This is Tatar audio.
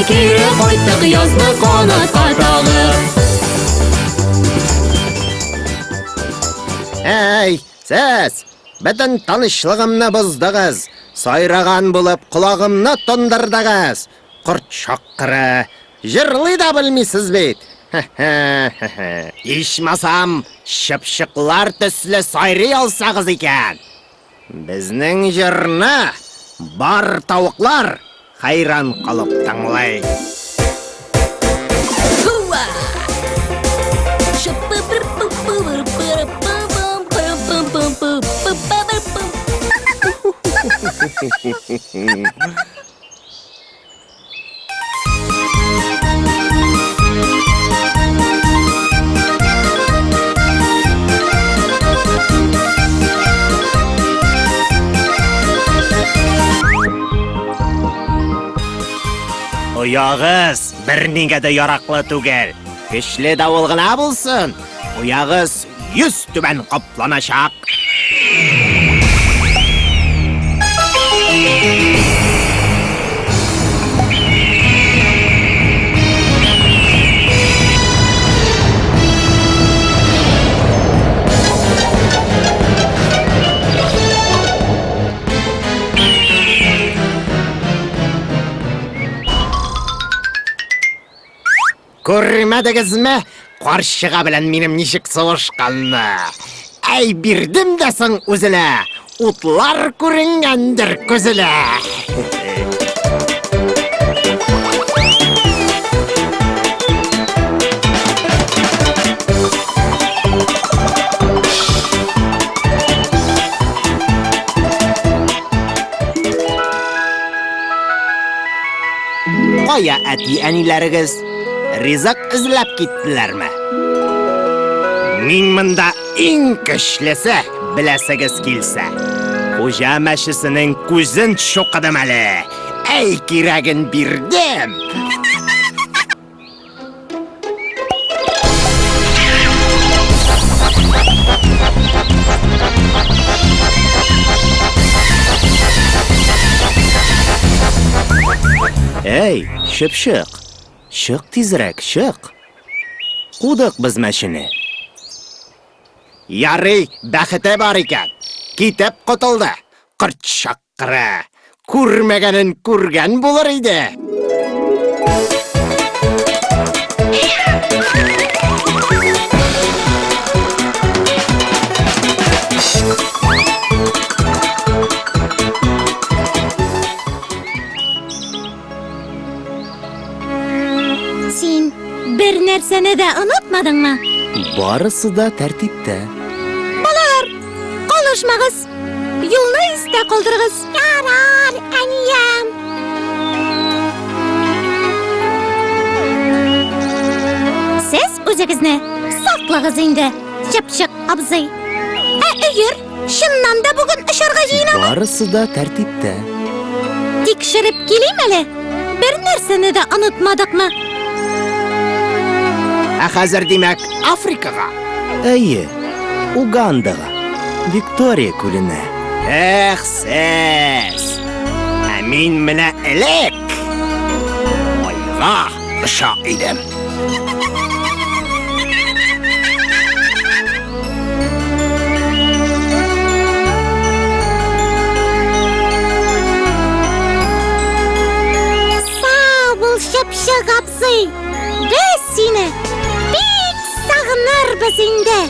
kiri qaytdiq yozni qanotga tog'ib. Ey, siz! Butun tanishligimni buzdingiz. Sayragan bo'lib qulog'imni tundirdingiz. Qurt chaqqiri, jirli da bilmaysiz bet. Ishmasam, shipshiqlar tusli sayri olsangiz ekan. Bizning jirni bar tovuqlar hayron qolib tanglay. Uyag'iz bir nigada yaroqli tugil. Kuchli davulg'ina bo'lsin. Uyag'iz 100 tuban qoplanashaq. Ko'rmadingizmi? Qarshiga bilan menim nishik savaşqanni. Ay birdim desing o'zila, o'tlar ko'ringandir ko'zila. Qo'ya ati-anilarigiz rizq izlab ketdilarmi? Mingmanda eng kuchlisi bilasigiz kelsa, xo'ja mashisining ko'zin cho'qidim hali. Ey keragin berdim. Ey, shipshiq. Shiq tezroq, shiq. Qudiq biz mashini. Yari, baxti bor ekan. Ketib qutuldi. Qurt chaqqiri. Ko'rmaganin ko'rgan bo'lar edi. Sen bir narsani da unutmadingmi? Barisi da tartibda. Bolalar, qolishmag'iz. Yo'lni esda qoldirg'iz. Yarar, aniyam. Siz o'zingizni saqlag'iz endi, Shipshiq abzay. Agar shundan da bugun ishirg'a jinaman. Barisi da tartibda. Tekshirib keling hali. Bir narsani da unutmadikmi? Hozir demak Afrikaga. Ey, Ugandaga. Viktoriya ko'lini. Siz. Men mina elek. Oyga isha edim. Sağ ol Shipshiq abzay. Biz seni bek sog'inarmiz endi.